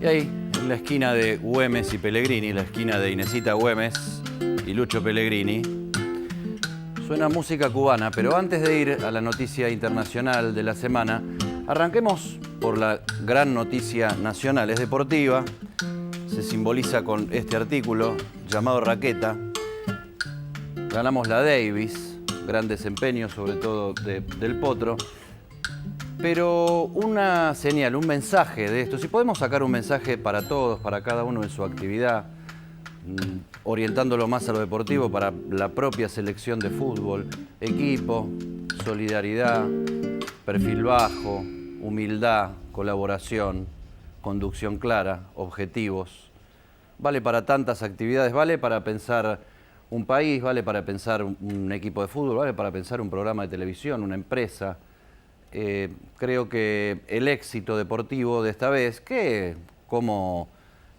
Y ahí, en la esquina de Güemes y Pellegrini, la esquina de Inesita Güemes y Lucho Pellegrini, suena música cubana. Pero antes de ir a la noticia internacional de la semana, arranquemos por la gran noticia nacional. Es deportiva, se simboliza con este artículo llamado Raqueta. Ganamos la Davis, gran desempeño sobre todo del Potro. Pero una señal, un mensaje de esto, si podemos sacar un mensaje para todos, para cada uno en su actividad, orientándolo más a lo deportivo, para la propia selección de fútbol, equipo, solidaridad, perfil bajo, humildad, colaboración, conducción clara, objetivos. Vale para tantas actividades, vale para pensar un país, vale para pensar un equipo de fútbol, vale para pensar un programa de televisión, una empresa. Creo que el éxito deportivo de esta vez, que como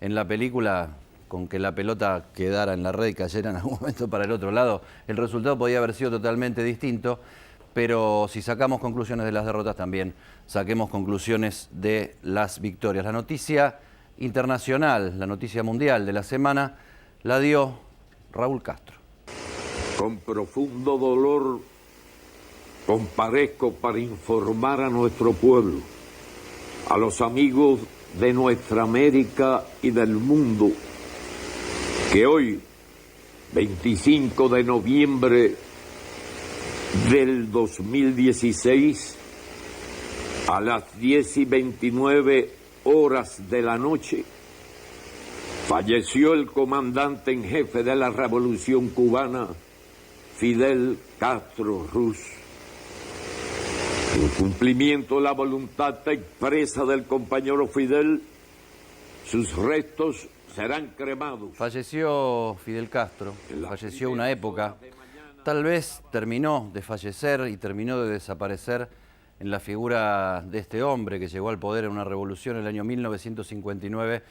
en la película, con que la pelota quedara en la red y cayera en algún momento para el otro lado, el resultado podía haber sido totalmente distinto, pero si sacamos conclusiones de las derrotas también saquemos conclusiones de las victorias. La noticia internacional, la noticia mundial de la semana la dio Raúl Castro. Con profundo dolor comparezco para informar a nuestro pueblo, a los amigos de nuestra América y del mundo, que hoy, 25 de noviembre del 2016, a las 10:29 horas de la noche, falleció el comandante en jefe de la Revolución Cubana, Fidel Castro Ruz. En cumplimiento de la voluntad expresa del compañero Fidel, sus restos serán cremados. Falleció Fidel Castro, falleció una época, tal vez terminó de fallecer y terminó de desaparecer en la figura de este hombre que llegó al poder en una revolución en el año 1959,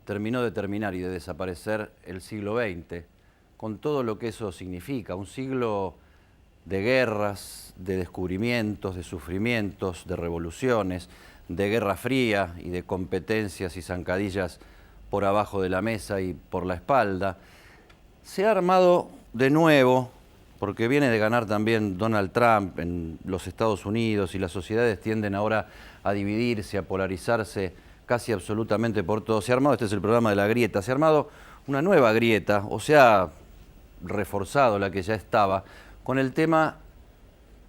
terminó de terminar y de desaparecer el siglo XX, con todo lo que eso significa, un siglo de guerras, de descubrimientos, de sufrimientos, de revoluciones, de guerra fría y de competencias y zancadillas por abajo de la mesa y por la espalda. Se ha armado de nuevo, porque viene de ganar también Donald Trump en los Estados Unidos y las sociedades tienden ahora a dividirse, a polarizarse casi absolutamente por todo. Se ha armado, este es el programa de la grieta, se ha armado una nueva grieta, o se ha reforzado la que ya estaba, con el tema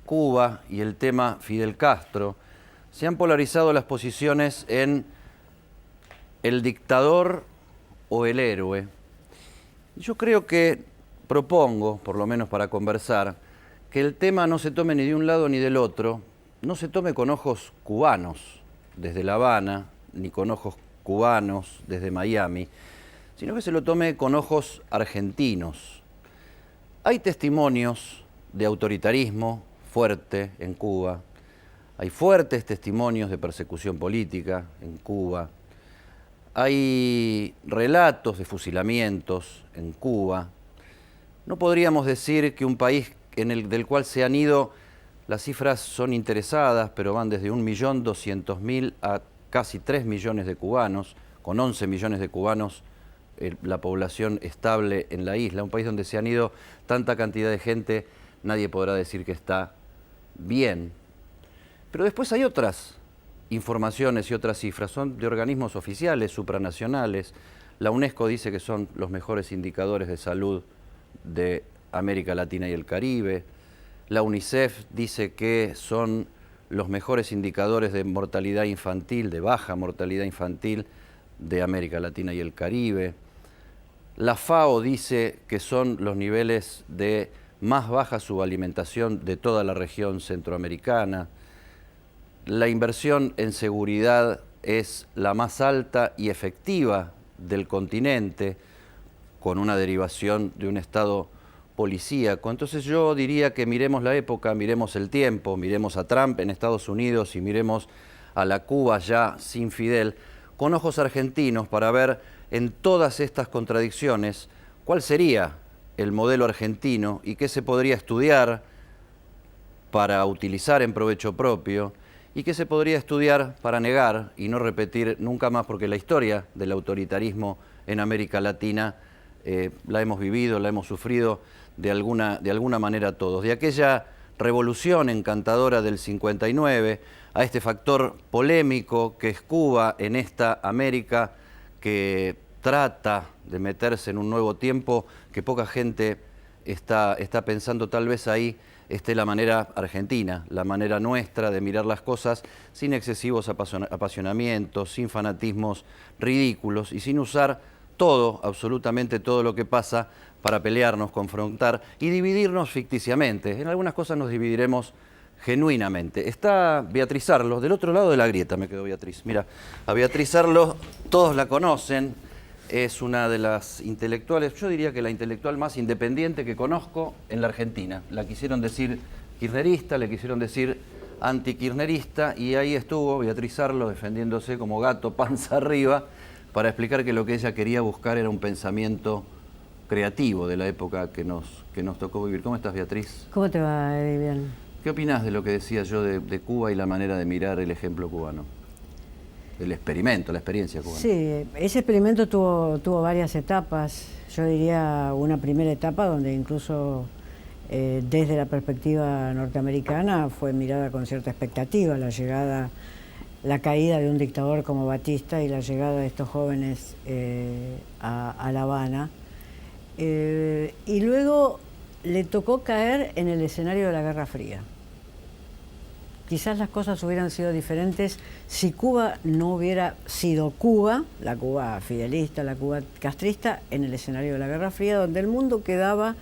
Cuba y el tema Fidel Castro. Se han polarizado las posiciones en el dictador o el héroe. Yo creo que propongo, por lo menos para conversar, que el tema no se tome ni de un lado ni del otro, no se tome con ojos cubanos desde La Habana, ni con ojos cubanos desde Miami, sino que se lo tome con ojos argentinos. Hay testimonios de autoritarismo fuerte en Cuba, hay fuertes testimonios de persecución política en Cuba, hay relatos de fusilamientos en Cuba. No podríamos decir que un país del cual se han ido, las cifras son interesadas, pero van desde 1.200.000 a casi 3 millones de cubanos, con 11 millones de cubanos la población estable en la isla, un país donde se han ido tanta cantidad de gente, nadie podrá decir que está bien. Pero después hay otras informaciones y otras cifras, son de organismos oficiales, supranacionales. La UNESCO dice que son los mejores indicadores de salud de América Latina y el Caribe. La UNICEF dice que son los mejores indicadores de mortalidad infantil, de baja mortalidad infantil de América Latina y el Caribe. La FAO dice que son los niveles de más baja subalimentación de toda la región centroamericana. La inversión en seguridad es la más alta y efectiva del continente, con una derivación de un Estado policíaco. Entonces yo diría que miremos la época, miremos el tiempo, miremos a Trump en Estados Unidos y miremos a la Cuba ya sin Fidel, con ojos argentinos para ver en todas estas contradicciones cuál sería el modelo argentino y qué se podría estudiar para utilizar en provecho propio y que se podría estudiar para negar y no repetir nunca más, porque la historia del autoritarismo en América Latina la hemos vivido, la hemos sufrido de alguna manera todos. De aquella revolución encantadora del 59 a este factor polémico que es Cuba en esta América que trata de meterse en un nuevo tiempo que poca gente está pensando. Tal vez ahí esté la manera argentina, la manera nuestra de mirar las cosas sin excesivos apasionamientos, sin fanatismos ridículos y sin usar todo, absolutamente todo lo que pasa para pelearnos, confrontar y dividirnos ficticiamente. En algunas cosas nos dividiremos genuinamente. Está Beatriz Arlos, del otro lado de la grieta me quedó Beatriz. Mira, a Beatriz Arlos todos la conocen, es una de las intelectuales, yo diría que la intelectual más independiente que conozco en la Argentina. La quisieron decir kirchnerista, le quisieron decir antikirchnerista, y ahí estuvo Beatriz Arlos defendiéndose como gato panza arriba para explicar que lo que ella quería buscar era un pensamiento creativo de la época que nos tocó vivir. ¿Cómo estás, Beatriz? ¿Cómo te va, Eddie? Bien. ¿Qué opinás de lo que decía yo de Cuba y la manera de mirar el ejemplo cubano? El experimento, la experiencia cubana. Sí, ese experimento tuvo varias etapas. Yo diría una primera etapa donde incluso desde la perspectiva norteamericana fue mirada con cierta expectativa la caída de un dictador como Batista y la llegada de estos jóvenes a La Habana. Y luego le tocó caer en el escenario de la Guerra Fría. Quizás las cosas hubieran sido diferentes si Cuba no hubiera sido Cuba, la Cuba fidelista, la Cuba castrista, en el escenario de la Guerra Fría, donde el mundo quedaba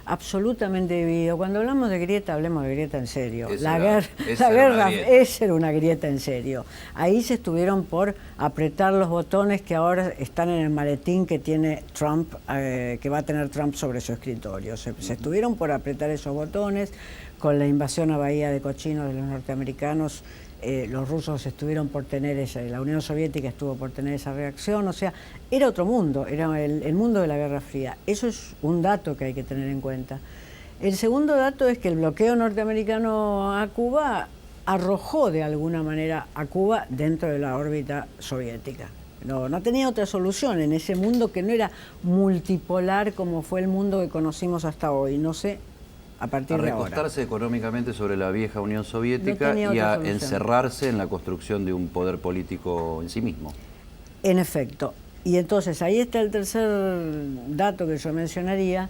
absolutamente dividido. Cuando hablamos de grieta, hablemos de grieta en serio. La guerra esa era una grieta en serio. Ahí se estuvieron por apretar los botones que ahora están en el maletín que tiene Trump, que va a tener Trump sobre su escritorio. Se estuvieron por apretar esos botones. Con la invasión a Bahía de Cochinos de los norteamericanos, los rusos estuvieron por tener la Unión Soviética estuvo por tener esa reacción. O sea, era otro mundo, era el mundo de la Guerra Fría. Eso es un dato que hay que tener en cuenta. El segundo dato es que el bloqueo norteamericano a Cuba arrojó de alguna manera a Cuba dentro de la órbita soviética. No tenía otra solución en ese mundo que no era multipolar como fue el mundo que conocimos hasta hoy. No sé, a partir de ahora. A recostarse económicamente sobre la vieja Unión Soviética y a encerrarse en la construcción de un poder político en sí mismo. En efecto. Y entonces ahí está el tercer dato que yo mencionaría.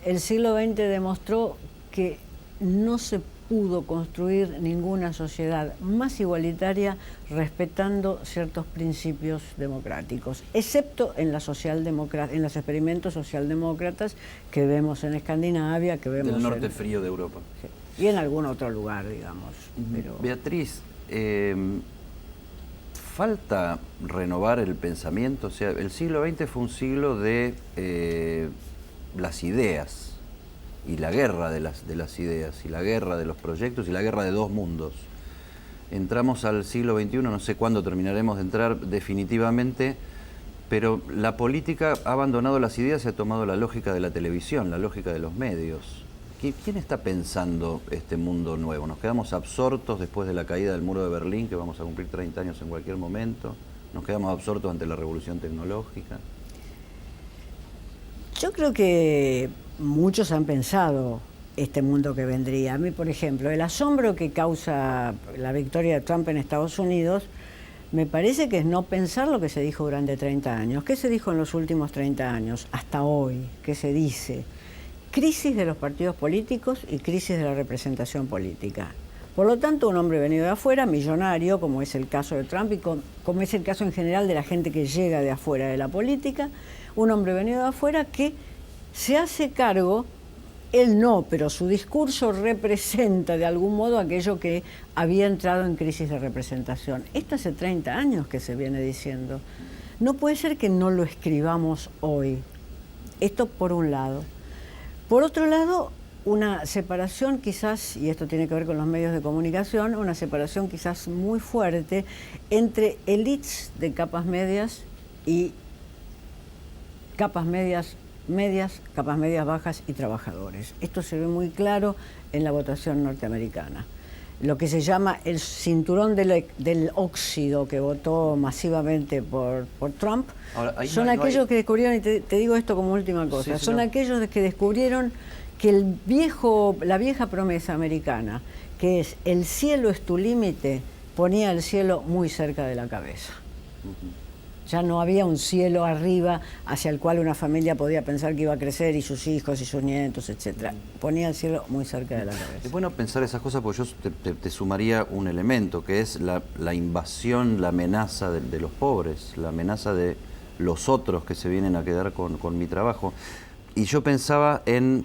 El siglo XX demostró que no se pudo construir ninguna sociedad más igualitaria respetando ciertos principios democráticos, excepto en los experimentos socialdemócratas que vemos en Escandinavia, que vemos del norte frío de Europa. Sí, y en algún otro lugar, digamos. Pero... Beatriz, falta renovar el pensamiento. O sea, el siglo XX fue un siglo de las ideas, y la guerra de las ideas, y la guerra de los proyectos, y la guerra de dos mundos. Entramos al siglo XXI, no sé cuándo terminaremos de entrar definitivamente, pero la política ha abandonado las ideas y ha tomado la lógica de la televisión, la lógica de los medios. ¿Quién está pensando este mundo nuevo? ¿Nos quedamos absortos después de la caída del muro de Berlín, que vamos a cumplir 30 años en cualquier momento? ¿Nos quedamos absortos ante la revolución tecnológica? Yo creo que muchos han pensado este mundo que vendría. A mí, por ejemplo, el asombro que causa la victoria de Trump en Estados Unidos me parece que es no pensar lo que se dijo durante 30 años. ¿Qué se dijo en los últimos 30 años? Hasta hoy, ¿qué se dice? Crisis de los partidos políticos y crisis de la representación política. Por lo tanto, un hombre venido de afuera, millonario, como es el caso de Trump y como es el caso en general de la gente que llega de afuera de la política, un hombre venido de afuera que se hace cargo, él no, pero su discurso representa de algún modo aquello que había entrado en crisis de representación. Esto hace 30 años que se viene diciendo. No puede ser que no lo escribamos hoy. Esto por un lado. Por otro lado, una separación quizás, y esto tiene que ver con los medios de comunicación, una separación quizás muy fuerte entre élites de capas medias y capas medias, capas medias bajas y trabajadores. Esto se ve muy claro en la votación norteamericana. lo que se llama el cinturón del óxido que votó masivamente por Trump. Ahora, son aquellos que descubrieron, y te digo esto como última cosa, son aquellos que descubrieron que la vieja promesa americana, que es el cielo es tu límite, ponía el cielo muy cerca de la cabeza. Ya no había un cielo arriba hacia el cual una familia podía pensar que iba a crecer y sus hijos y sus nietos, etc. Ponía el cielo muy cerca de la cabeza. Es bueno pensar esas cosas porque yo te sumaría un elemento, que es la invasión, la amenaza de los pobres, la amenaza de los otros que se vienen a quedar con mi trabajo. Y yo pensaba en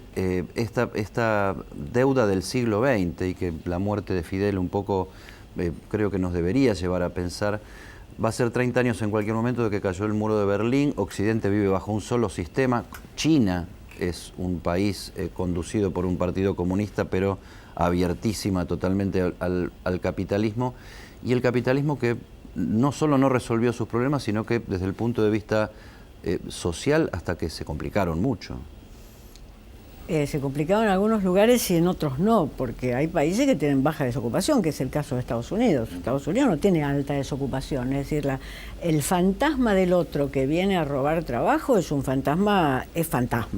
esta deuda del siglo XX y que la muerte de Fidel un poco creo que nos debería llevar a pensar. Va a ser 30 años en cualquier momento de que cayó el muro de Berlín. Occidente vive bajo un solo sistema. China es un país conducido por un partido comunista, pero abiertísima totalmente al capitalismo. Y el capitalismo que no solo no resolvió sus problemas, sino que desde el punto de vista social hasta que se complicaron mucho. Se complicaron en algunos lugares y en otros no, porque hay países que tienen baja desocupación, que es el caso de Estados Unidos. Estados Unidos no tiene alta desocupación, es decir, el fantasma del otro que viene a robar trabajo es fantasma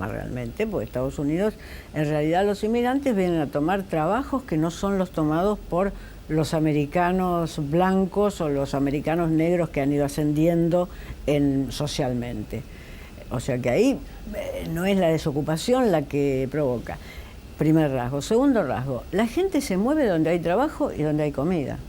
realmente, porque Estados Unidos, en realidad los inmigrantes vienen a tomar trabajos que no son los tomados por los americanos blancos o los americanos negros que han ido ascendiendo socialmente. O sea que ahí no es la desocupación la que provoca. Primer rasgo. Segundo rasgo, la gente se mueve donde hay trabajo y donde hay comida.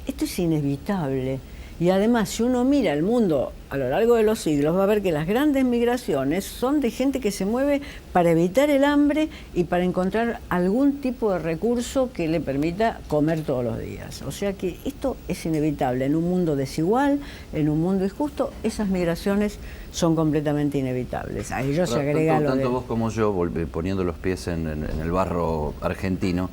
Esto es inevitable. Y además, si uno mira el mundo a lo largo de los siglos, va a ver que las grandes migraciones son de gente que se mueve para evitar el hambre y para encontrar algún tipo de recurso que le permita comer todos los días. O sea que esto es inevitable. En un mundo desigual, en un mundo injusto, esas migraciones son completamente inevitables. A ello se agrega tanto vos como yo, poniendo los pies en el barro argentino,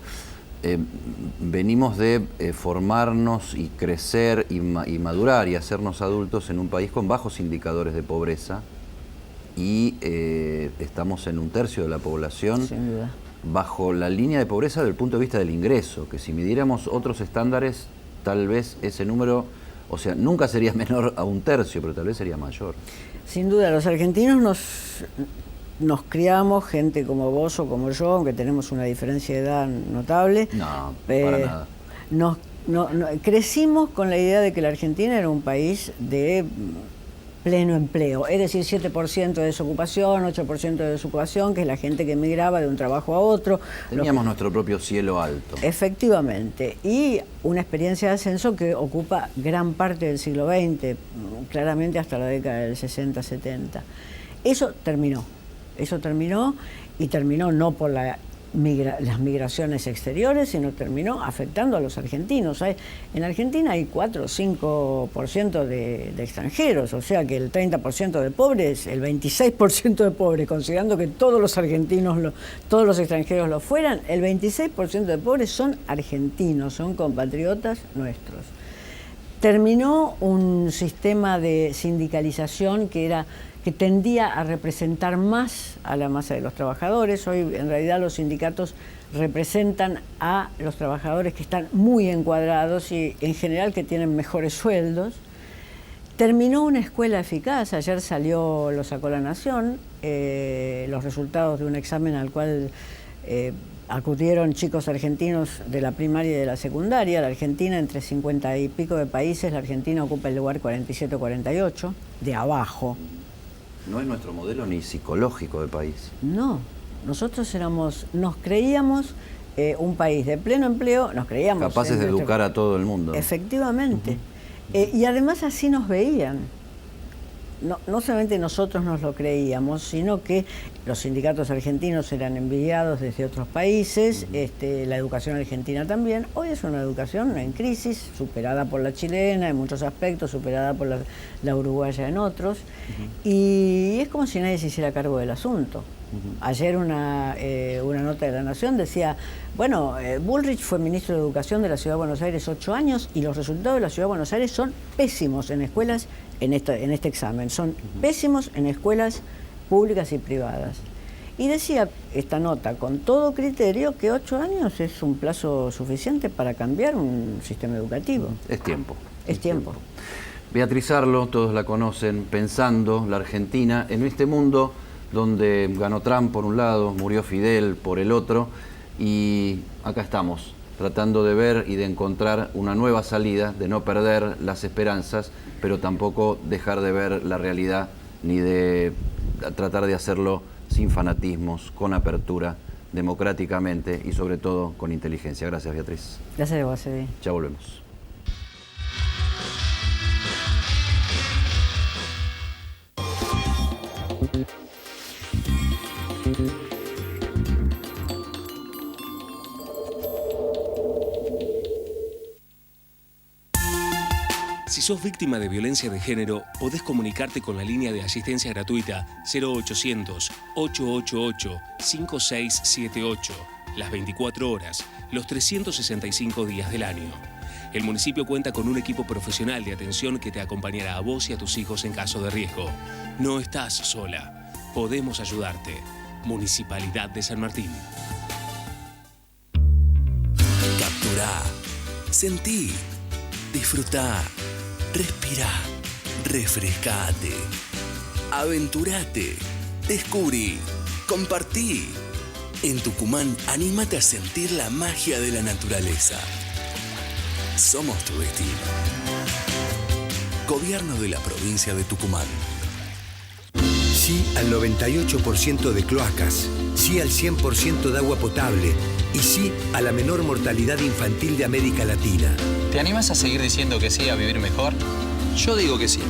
venimos de formarnos y crecer y madurar y hacernos adultos en un país con bajos indicadores de pobreza y estamos en un tercio de la población bajo la línea de pobreza desde el punto de vista del ingreso, que si midiéramos otros estándares tal vez ese número, o sea, nunca sería menor a un tercio, pero tal vez sería mayor. Sin duda, los argentinos nos criamos, gente como vos o como yo, aunque tenemos una diferencia de edad notable. No, para nada. Crecimos con la idea de que la Argentina era un país de pleno empleo, es decir, 7% de desocupación, 8% de desocupación, que es la gente que emigraba de un trabajo a otro. Teníamos nuestro propio cielo alto. Efectivamente, y una experiencia de ascenso que ocupa gran parte del siglo XX, claramente hasta la década del 60-70. Eso terminó y terminó no por las migraciones exteriores, sino terminó afectando a los argentinos. En Argentina hay 4 o 5% de extranjeros, o sea que el 30% de pobres, el 26% de pobres, considerando que todos los argentinos, todos los extranjeros lo fueran, el 26% de pobres son argentinos, son compatriotas nuestros. Terminó un sistema de sindicalización que tendía a representar más a la masa de los trabajadores. Hoy, en realidad, los sindicatos representan a los trabajadores que están muy encuadrados y, en general, que tienen mejores sueldos. Terminó una escuela eficaz. Ayer lo sacó La Nación, los resultados de un examen al cual acudieron chicos argentinos de la primaria y de la secundaria. La Argentina, entre 50 y pico de países, la Argentina ocupa el lugar 47 o 48, de abajo. No es nuestro modelo ni psicológico de país. No, nosotros nos creíamos un país de pleno empleo, nos creíamos... Capaces de educar a todo el mundo. Efectivamente. Y además así nos veían. No solamente nosotros nos lo creíamos, sino que los sindicatos argentinos eran envidiados desde otros países, la educación argentina también. Hoy es una educación en crisis, superada por la chilena en muchos aspectos, superada por la uruguaya en otros, y es como si nadie se hiciera cargo del asunto. Ayer una nota de La Nación decía, bueno, Bullrich fue ministro de Educación de la Ciudad de Buenos Aires 8 años y los resultados de la Ciudad de Buenos Aires son pésimos en escuelas, en este examen, son pésimos en escuelas públicas y privadas. Y decía esta nota, con todo criterio, que 8 años es un plazo suficiente para cambiar un sistema educativo. Es tiempo. Es tiempo. Beatriz Arlo, todos la conocen, pensando la Argentina en este mundo donde ganó Trump por un lado, murió Fidel por el otro, y acá estamos, tratando de ver y de encontrar una nueva salida, de no perder las esperanzas, pero tampoco dejar de ver la realidad, ni de tratar de hacerlo sin fanatismos, con apertura, democráticamente y sobre todo con inteligencia. Gracias, Beatriz. Gracias a vos, Eddie. Ya volvemos. Si sos víctima de violencia de género, podés comunicarte con la línea de asistencia gratuita 0800-888-5678, las 24 horas, los 365 días del año. El municipio cuenta con un equipo profesional de atención que te acompañará a vos y a tus hijos en caso de riesgo. No estás sola. Podemos ayudarte. Municipalidad de San Martín. Capturá, sentí, disfrutá, respirá, refrescate, aventurate, descubrí, compartí. En Tucumán, anímate a sentir la magia de la naturaleza. Somos tu destino. Gobierno de la provincia de Tucumán. Sí al 98% de cloacas, sí al 100% de agua potable y sí a la menor mortalidad infantil de América Latina. ¿Te animas a seguir diciendo que sí a vivir mejor? Yo digo que sí.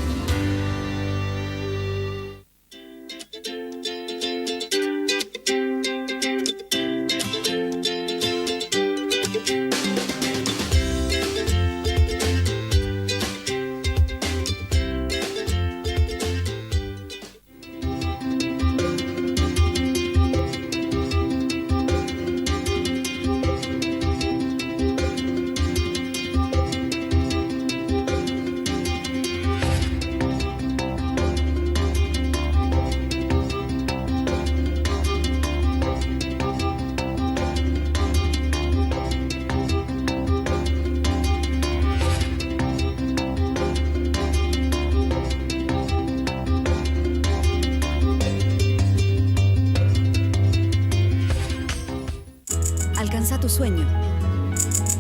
Alcanza tu sueño.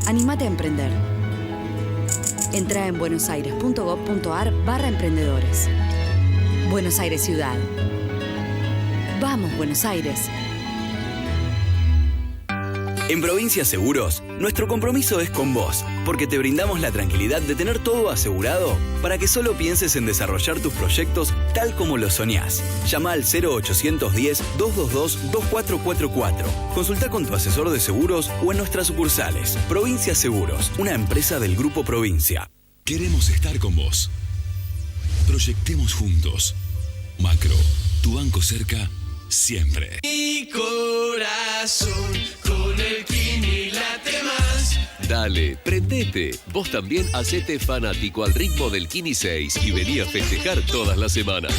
Anímate a emprender. Entra en buenosaires.gov.ar/emprendedores. Buenos Aires Ciudad. Vamos, Buenos Aires. En Provincia Seguros, nuestro compromiso es con vos, porque te brindamos la tranquilidad de tener todo asegurado para que solo pienses en desarrollar tus proyectos tal como lo soñás. Llama al 0810-222-2444. Consulta con tu asesor de seguros o en nuestras sucursales. Provincia Seguros, una empresa del Grupo Provincia. Queremos estar con vos. Proyectemos juntos. Macro, tu banco cerca siempre. Mi corazón con el Kini late más. Dale, prendete. Vos también hacete fanático al ritmo del Kini 6 y vení a festejar todas las semanas.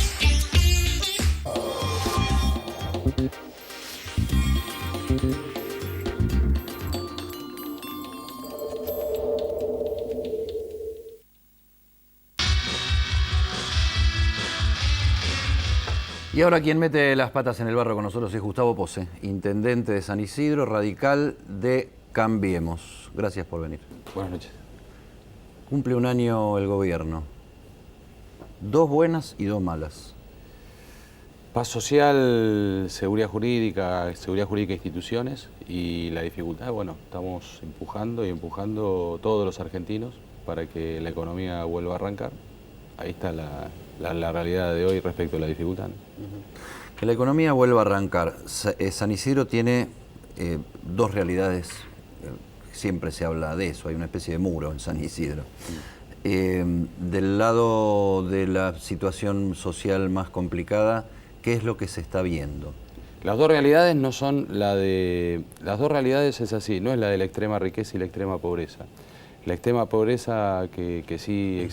Y ahora quien mete las patas en el barro con nosotros es Gustavo Pose, intendente de San Isidro, radical de Cambiemos. Gracias por venir. Buenas noches. Cumple un año el gobierno. 2 buenas y 2 malas. Paz social, seguridad jurídica e instituciones, y la dificultad, bueno, estamos empujando todos los argentinos para que la economía vuelva a arrancar. Ahí está la realidad de hoy respecto a la dificultad, ¿no? Que la economía vuelva a arrancar. San Isidro tiene 2 realidades, siempre se habla de eso, hay una especie de muro en San Isidro. Del lado de la situación social más complicada, ¿qué es lo que se está viendo? Las 2 realidades no son las 2 realidades es así, no es la de la extrema riqueza y la extrema pobreza. La extrema pobreza que sí,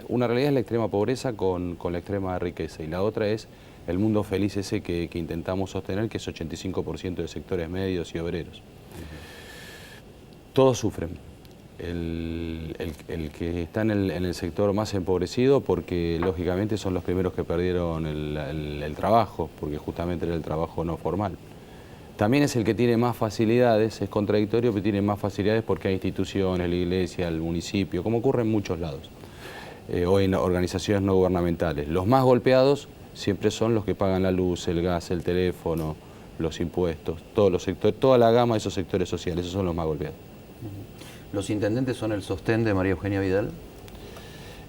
una realidad es la extrema pobreza con la extrema riqueza, y la otra es el mundo feliz ese que intentamos sostener, que es 85% de sectores medios y obreros. Todos sufren. El que está en el sector más empobrecido, porque lógicamente son los primeros que perdieron el trabajo, porque justamente era el trabajo no formal. También es el que tiene más facilidades, es contradictorio, pero tiene más facilidades porque hay instituciones, la iglesia, el municipio, como ocurre en muchos lados, o en organizaciones no gubernamentales. Los más golpeados siempre son los que pagan la luz, el gas, el teléfono, los impuestos, todos los sectores, toda la gama de esos sectores sociales, esos son los más golpeados. ¿Los intendentes son el sostén de María Eugenia Vidal?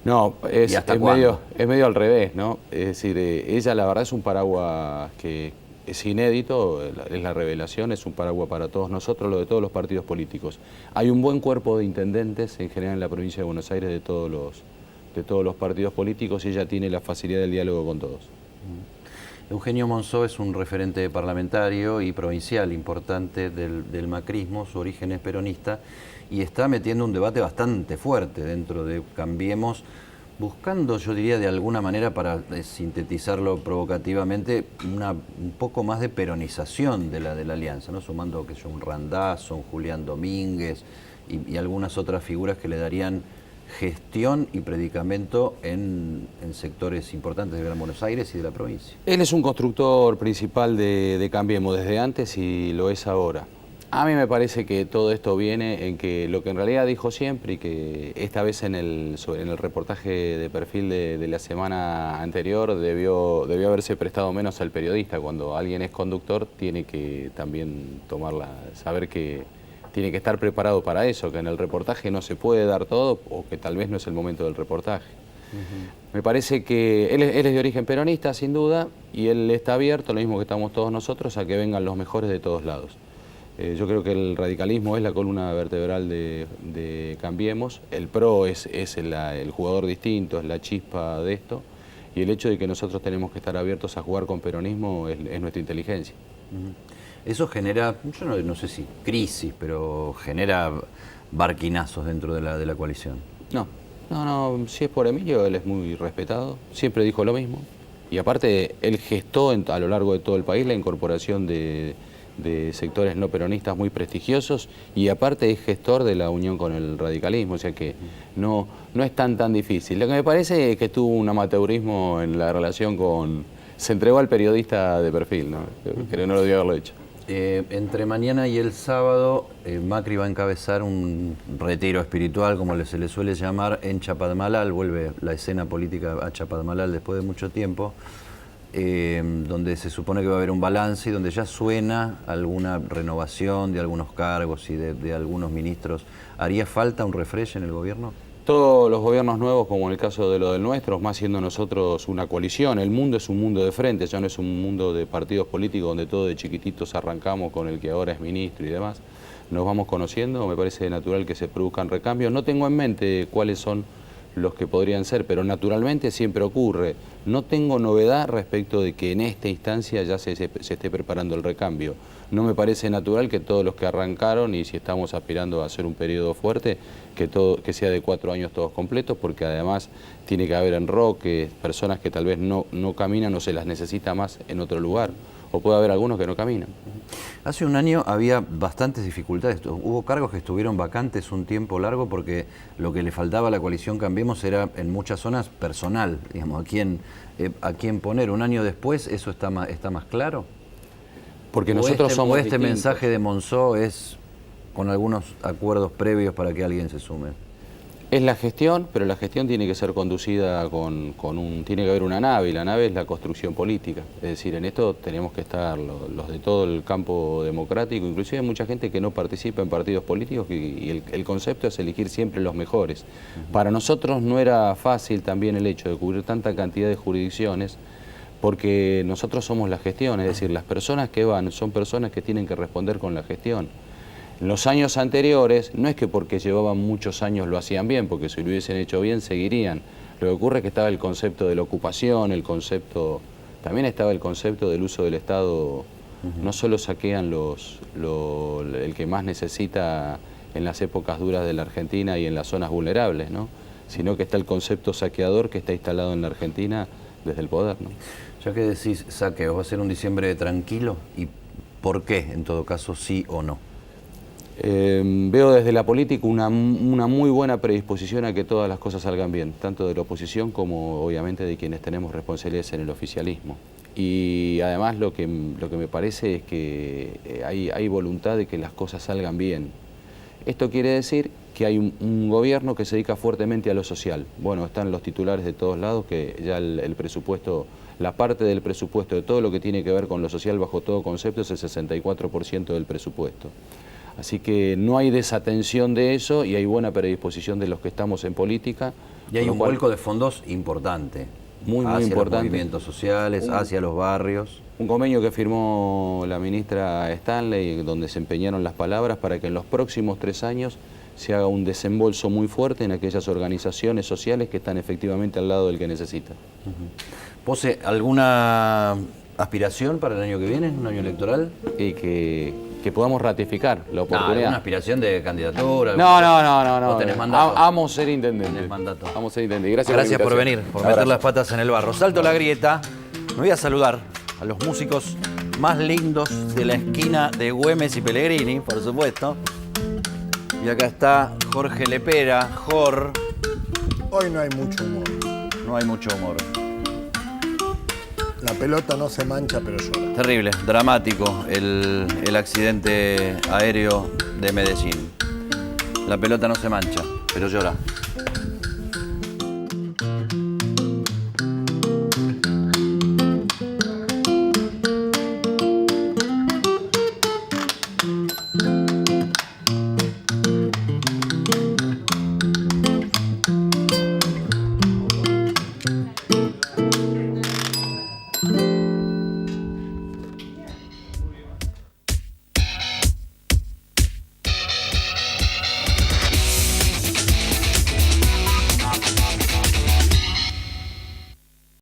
No, es medio al revés, ¿no? Es decir, ella la verdad es un paraguas que es inédito, es la revelación, es un paraguas para todos nosotros, lo de todos los partidos políticos. Hay un buen cuerpo de intendentes en general en la provincia de Buenos Aires de todos los partidos políticos, y ella tiene la facilidad del diálogo con todos. Eugenio Monzó es un referente parlamentario y provincial importante del macrismo, su origen es peronista, y está metiendo un debate bastante fuerte dentro de Cambiemos, buscando, yo diría de alguna manera, para sintetizarlo provocativamente, un poco más de peronización de la alianza, ¿no? Sumando que un Randazzo, un Julián Domínguez y algunas otras figuras que le darían gestión y predicamento en sectores importantes de Gran Buenos Aires y de la provincia. Él es un constructor principal de Cambiemos desde antes y lo es ahora. A mí me parece que todo esto viene en que lo que en realidad dijo siempre, y que esta vez en el reportaje de perfil de la semana anterior debió haberse prestado menos al periodista. Cuando alguien es conductor tiene que también saber que tiene que estar preparado para eso, que en el reportaje no se puede dar todo o que tal vez no es el momento del reportaje. Me parece que él es de origen peronista, sin duda, y él está abierto, lo mismo que estamos todos nosotros, a que vengan los mejores de todos lados. Yo creo que el radicalismo es la columna vertebral de Cambiemos, el PRO es el jugador distinto, es la chispa de esto, y el hecho de que nosotros tenemos que estar abiertos a jugar con peronismo es nuestra inteligencia. Eso genera, yo no sé si crisis, pero genera barquinazos dentro de la coalición. No, si es por Emilio, él es muy respetado, siempre dijo lo mismo, y aparte él gestó a lo largo de todo el país la incorporación de sectores no peronistas muy prestigiosos, y aparte es gestor de la unión con el radicalismo, o sea que no es tan difícil. Lo que me parece es que tuvo un amateurismo en la relación se entregó al periodista de perfil, ¿no? Creo que no lo debió haberlo hecho. Entre mañana y el sábado, Macri va a encabezar un retiro espiritual, como se le suele llamar, en Chapadmalal. Vuelve la escena política a Chapadmalal después de mucho tiempo, donde se supone que va a haber un balance y donde ya suena alguna renovación de algunos cargos y de algunos ministros. ¿Haría falta un refresh en el gobierno? Todos los gobiernos nuevos, como en el caso de lo del nuestro, más siendo nosotros una coalición, el mundo es un mundo de frente, ya no es un mundo de partidos políticos donde todos de chiquititos arrancamos con el que ahora es ministro y demás. Nos vamos conociendo, me parece natural que se produzcan recambios. No tengo en mente cuáles son los que podrían ser, pero naturalmente siempre ocurre. No tengo novedad respecto de que en esta instancia ya se esté preparando el recambio. No me parece natural que todos los que arrancaron, y si estamos aspirando a hacer un periodo fuerte, que sea de 4 años todos completos, porque además tiene que haber enroques, personas que tal vez no caminan o se las necesita más en otro lugar, o puede haber algunos que no caminan. Hace un año había bastantes dificultades, hubo cargos que estuvieron vacantes un tiempo largo porque lo que le faltaba a la coalición Cambiemos era en muchas zonas personal, digamos, a quién poner. Un año después, ¿eso está más claro? Porque nosotros somos este mensaje de Monzó es con algunos acuerdos previos para que alguien se sume. Es la gestión, pero la gestión tiene que ser conducida tiene que haber una nave, y la nave es la construcción política. Es decir, en esto tenemos que estar los de todo el campo democrático, inclusive hay mucha gente que no participa en partidos políticos y el concepto es elegir siempre los mejores. Para nosotros no era fácil también el hecho de cubrir tanta cantidad de jurisdicciones, porque nosotros somos la gestión, es decir, las personas que van son personas que tienen que responder con la gestión. En los años anteriores, no es que porque llevaban muchos años lo hacían bien, porque si lo hubiesen hecho bien seguirían. Lo que ocurre es que estaba el concepto de la ocupación, también estaba el concepto del uso del Estado. No solo saquean el que más necesita en las épocas duras de la Argentina y en las zonas vulnerables, ¿no? Sino que está el concepto saqueador que está instalado en la Argentina desde el poder, ¿no? Ya que decís saqueos, ¿va a ser un diciembre tranquilo? ¿Y por qué, en todo caso, sí o no? Veo desde la política una muy buena predisposición a que todas las cosas salgan bien, tanto de la oposición como obviamente de quienes tenemos responsabilidades en el oficialismo. Y además lo que me parece es que hay voluntad de que las cosas salgan bien. Esto quiere decir que hay un gobierno que se dedica fuertemente a lo social. Bueno, están los titulares de todos lados, que ya el presupuesto, la parte del presupuesto de todo lo que tiene que ver con lo social bajo todo concepto es el 64% del presupuesto. Así que no hay desatención de eso y hay buena predisposición de los que estamos en política. Y hay un vuelco de fondos importante. Muy hacia importante. Los movimientos sociales, hacia los barrios. Un convenio que firmó la ministra Stanley, donde se empeñaron las palabras para que en los próximos 3 años se haga un desembolso muy fuerte en aquellas organizaciones sociales que están efectivamente al lado del que necesita. ¿Pose alguna aspiración para el año que viene, un año electoral? Y que podamos ratificar la oportunidad. ¿Una aspiración de candidatura? No. ¿Vos tenés mandato? Amo ser intendente. Tenés mandato. Amo ser intendente. Gracias por venir, por meter las patas en el barro. Salto la grieta. Me voy a saludar a los músicos más lindos de la esquina de Güemes y Pellegrini, por supuesto. Y acá está Jorge Lepera. Jor. Hoy no hay mucho humor. No hay mucho humor. La pelota no se mancha, pero llora. Terrible, dramático el accidente aéreo de Medellín. La pelota no se mancha, pero llora.